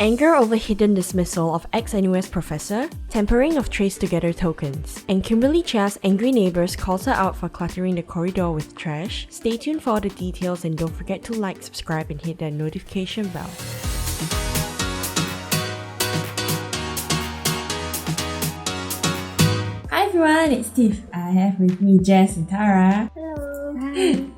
Anger over hidden dismissal of ex-NUS professor, tampering of TraceTogether tokens, and Kimberly Chia's angry neighbours calls her out for cluttering the corridor with trash. Stay tuned for all the details and don't forget to like, subscribe and hit that notification bell. Hi everyone, it's Tiff. I have with me Jess and Tara. Hello.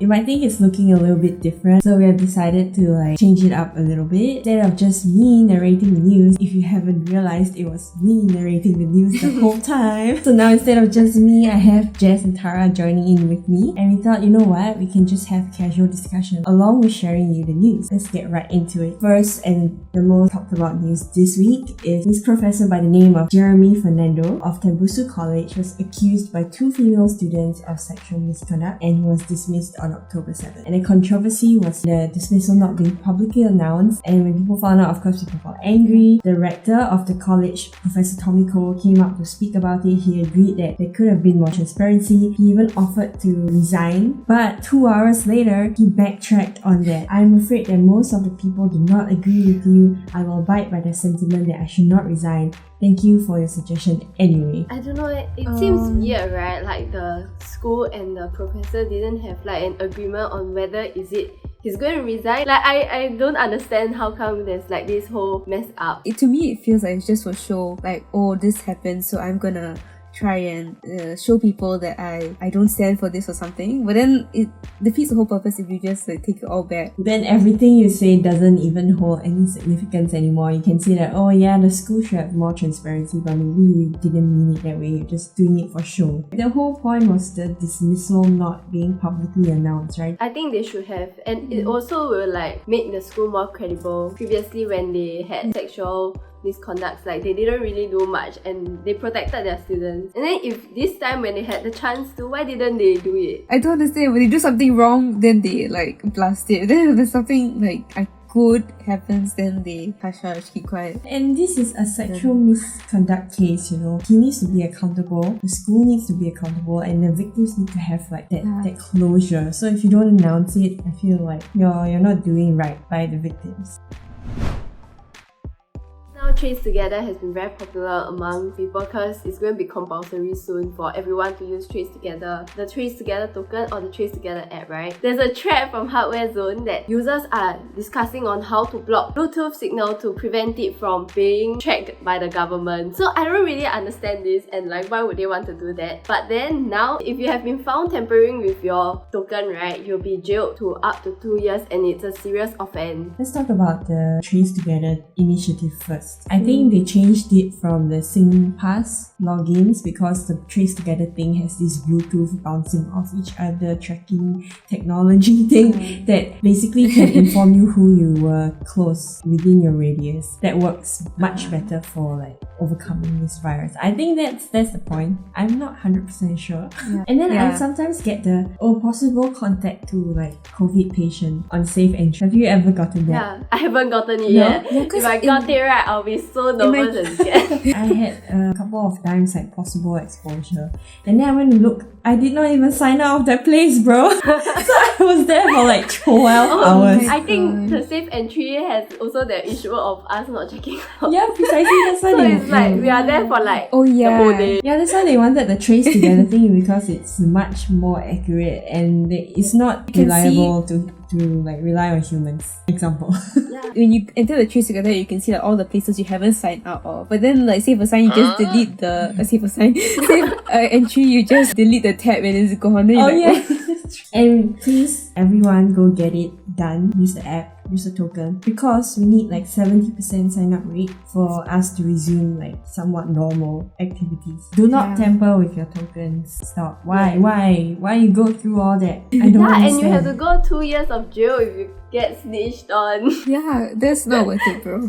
You might think it's looking a little bit different, so we have decided to change it up a little bit. Instead of just me narrating the news, if you haven't realized, it was me narrating the news the whole time. So now instead of just me, I have Jess and Tara joining in with me. And we thought, you know what, we can just have casual discussion along with sharing you the news. Let's get right into it. First, and the most talked about news this week is this professor by the name of Jeremy Fernando of Tembusu College was accused by two female students of sexual misconduct, and he was dismissed on October 7th. And the controversy was the dismissal not being publicly announced, and when people found out, of course, people got angry. The rector of the college, Professor Tommy Cole, came up to speak about it. He agreed that there could have been more transparency. He even offered to resign, but 2 hours later, he backtracked on that. I'm afraid that most of the people do not agree with you. I will abide by the sentiment that I should not resign. Thank you for your suggestion anyway. I don't know, it seems weird, right? Like the school and the professor didn't have an agreement on whether he's going to resign. I don't understand how come there's this whole mess up. To me, it feels like it's just for show. This happened, so I'm gonna try and show people that I don't stand for this or something. But then it defeats the whole purpose if you just take it all back. Then everything you say doesn't even hold any significance anymore. You can say that, oh yeah, the school should have more transparency, but maybe we didn't mean it that way. You're just doing it for show. The whole point was the dismissal not being publicly announced, right? I think they should have, and it also will make the school more credible. Previously, when they had sexual misconducts, they didn't really do much and they protected their students. And then if this time when they had the chance to, why didn't they do it? I don't understand. When they do something wrong, then they blast it. Then if there's something good happens, then they hush, keep quiet. And this is a sexual misconduct case, He needs to be accountable, the school needs to be accountable, and the victims need to have that closure. So if you don't announce it, I feel like you're not doing right by the victims. Now TraceTogether has been very popular among people because it's going to be compulsory soon for everyone to use TraceTogether, the TraceTogether token or the TraceTogether app, right? There's a thread from Hardware Zone that users are discussing on how to block Bluetooth signal to prevent it from being tracked by the government. So I don't really understand this and why would they want to do that? But then now, if you have been found tampering with your token, right, you'll be jailed to up to 2 years and it's a serious offense. Let's talk about the TraceTogether initiative first. I think they changed it from the SingPass logins because the TraceTogether thing has this Bluetooth bouncing off each other tracking technology thing that basically can inform you who you were close within your radius. That works much better for overcoming this virus. I think that's the point. I'm not 100% sure. Yeah. And then I sometimes get the possible contact to COVID patient on safe entry. Have you ever gotten that? Yeah, I haven't gotten it yet. Yeah, if I got it right, I'll be so nervous and scared. I had a couple of times possible exposure, and then I went to look. I did not even sign out of that place, bro. So I was there for 12 hours. I think the safe entry has also the issue of us not checking out. Yeah, precisely. That's why it's we are there for the whole day. Yeah, that's why they wanted the TraceTogether thing because it's much more accurate and it's not reliable to rely on humans. Example. Yeah. When you enter the TraceTogether, you can see all the places you haven't signed out of. But then save a sign, you just delete the save a sign. Save entry, you just delete the tab and it's gone. And please, everyone, go get it done. Use the app, use the token, because we need 70% sign up rate for us to resume somewhat normal activities. Do not tamper with your tokens. Stop. Why you go through all that? I don't understand. And you have to go 2 years of jail if you get snitched on. Yeah, that's not worth it, bro.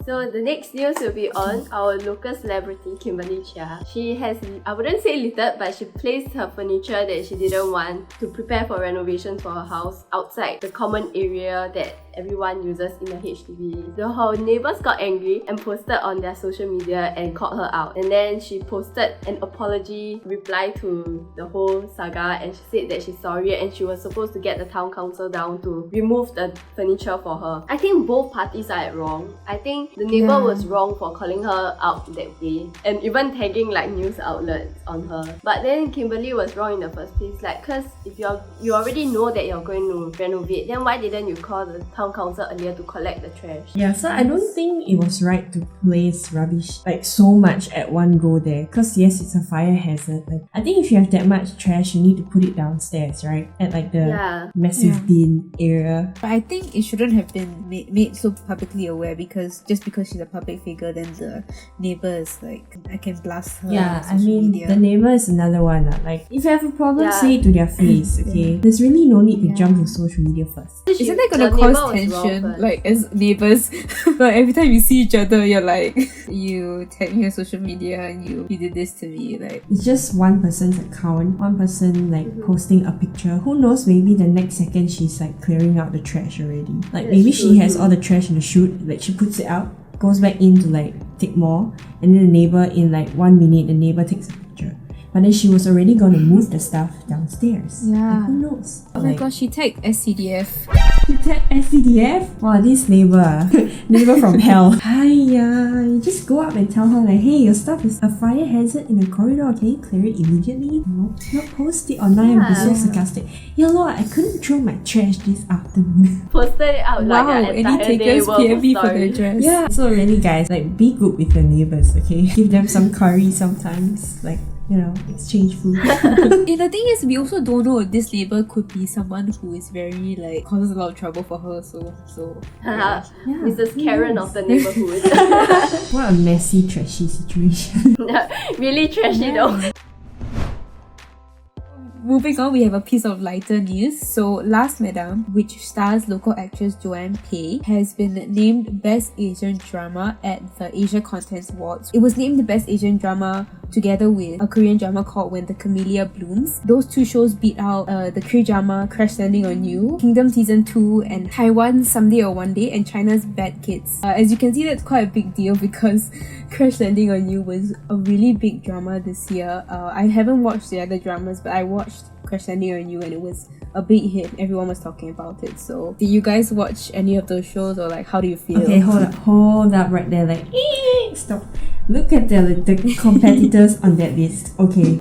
So the next news will be on our local celebrity Kimberly Chia. She has, I wouldn't say littered, but she placed her furniture that she didn't want to prepare for renovation for her house outside the common area that everyone uses in the HDB. Her neighbours got angry and posted on their social media and called her out. And then she posted an apology reply to the whole saga, and she said that she's sorry and she was supposed to get the town council down to remove the furniture for her. I think both parties are at wrong. I think the neighbour was wrong for calling her out that way and even tagging like news outlets on her. But then Kimberly was wrong in the first place, like, cause if you already know that you're going to renovate, then why didn't you call the town council earlier to collect the trash? Yeah, so I don't think it was right to place rubbish like so much at one go there, because yes, it's a fire hazard. Like, I think if you have that much trash, you need to put it downstairs, right? At like the massive bin area. But I think it shouldn't have been made so publicly aware, because just because she's a public figure, then the neighbours like, I can blast her. Yeah, on I mean, media. the neighbour is another one. Like, if you have a problem, say it to their face, okay? There's really no need to jump to social media first. Isn't that gonna cause tension? Like, as neighbours, like every time you see each other, you're like, you tag me on social media and you did this to me. Like, it's just one person's account, one person like posting a picture. Who knows, maybe the next second she's like clearing out the trash already. Like, maybe she has all the trash in the chute, like she puts it out, goes back in to like take more, and then the neighbour, in like 1 minute, the neighbour takes a picture. But then she was already gonna move the stuff downstairs. Yeah. Like, who knows? oh my gosh, she tagged SCDF. You tag SCDF? Wow, this neighbour. Neighbour from hell. Hiya. You just go up and tell her like, hey, your stuff is a fire hazard in the corridor. Can you clear it immediately? No. Not post it online and be so sarcastic. Yeah, Lord, I couldn't throw my trash this afternoon. Posted it out like an Any entire day takers worth of PMB for their stories. dress. Yeah. So really, guys, like, be good with your neighbours, okay? Give them some curry sometimes. Like, you know, exchange food. And the thing is, we also don't know if this neighbour could be someone who is very like, causes a lot of trouble for her. So Haha, Mrs. Karen of the neighbourhood. What a messy, trashy situation. Really trashy though. Moving on, we have a piece of lighter news. So, Last Madam, which stars local actress Joanne Pei, has been named Best Asian Drama at the Asia Contents Awards. It was named the Best Asian Drama together with a Korean drama called When the Camellia Blooms. Those two shows beat out the K-drama Crash Landing on You, Kingdom Season 2, and Taiwan's Someday or One Day, and China's Bad Kids. As you can see, that's quite a big deal because Crash Landing on You was a really big drama this year. I haven't watched the other dramas, but I watched Crash Landing on You and it was a big hit. Everyone was talking about it. So, did you guys watch any of those shows, or like, how do you feel? Okay, hold up right there. Like, stop. Look at the competitors on that list. Okay.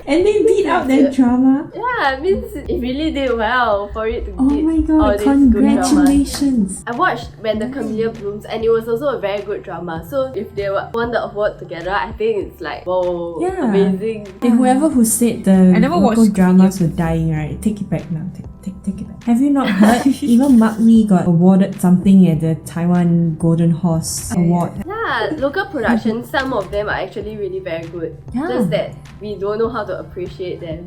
And they beat out that drama. Yeah, it means it really did well for it to Oh beat my all god, these good dramas. congratulations. I watched When the Camellia Blooms and it was also a very good drama. So if they won the award together, I think it's like, whoa, amazing. And whoever who said the never local watched dramas were dying, right? Take it back now. Take it back. Have you not heard? Even Mark Lee got awarded something at the Taiwan Golden Horse Award. Yeah, local productions, some of them are actually really very good. Yeah. Just that we don't know how to appreciate them.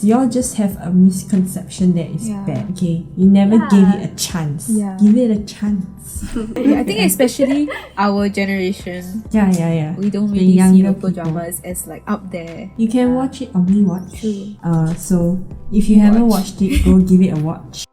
Y'all just have a misconception that it's Yeah. bad, okay? You never gave it a chance. Yeah. Give it a chance. Yeah, I think especially our generation, Yeah. we don't The really see younger local people. dramas as like up there. You can watch it on WeWatch. True. So if you haven't watched it, go give it a watch.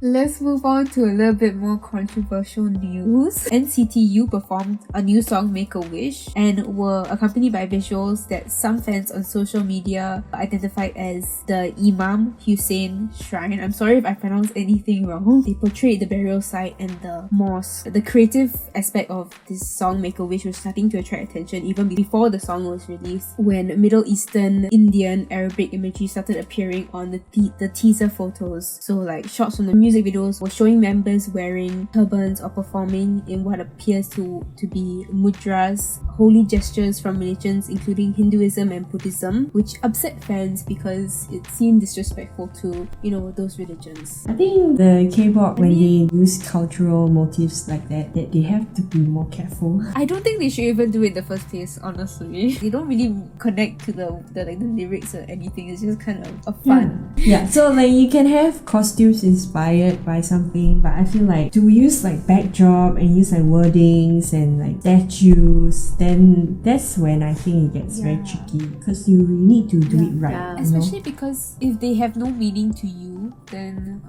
Let's move on to a little bit more controversial news. NCT U performed a new song, Make a Wish, and were accompanied by visuals that some fans on social media identified as the Imam Hussein Shrine. I'm sorry if I pronounced anything wrong. They portrayed the burial site and the mosque. The creative aspect of this song, Make a Wish, was starting to attract attention even before the song was released, when Middle Eastern, Indian, Arabic imagery started appearing on the teaser photos. So like shots from the music videos were showing members wearing turbans or performing in what appears to be mudras, holy gestures from religions including Hinduism and Buddhism, which upset fans because it seemed disrespectful to, those religions. I think the K-pop, when they use cultural motifs like that, they have to be more careful. I don't think they should even do it in the first place, honestly. They don't really connect to the lyrics or anything. It's just kind of a fun. Yeah, so like you can have costumes inspired inspired by something, but I feel like to use like backdrop and use like wordings and like statues, then that's when I think it gets very tricky because you really need to do it right. Yeah. you know? Especially because if they have no meaning to you, then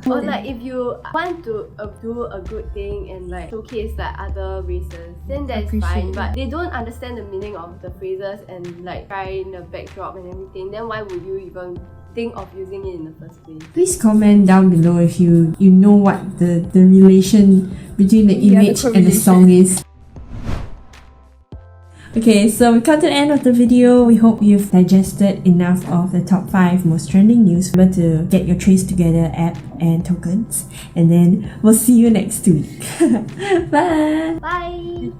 Or like if you want to do a good thing and like showcase like other races, then that's fine. Appreciate. But they don't understand the meaning of the phrases and like try in the backdrop and everything, then why would you even think of using it in the first place? Please comment down below if you know what the relation between the image and the song is. Okay, so we come to the end of the video. We hope you've digested enough of the top 5 most trending news. Remember to get your TraceTogether app and tokens. And then we'll see you next week. Bye! Bye!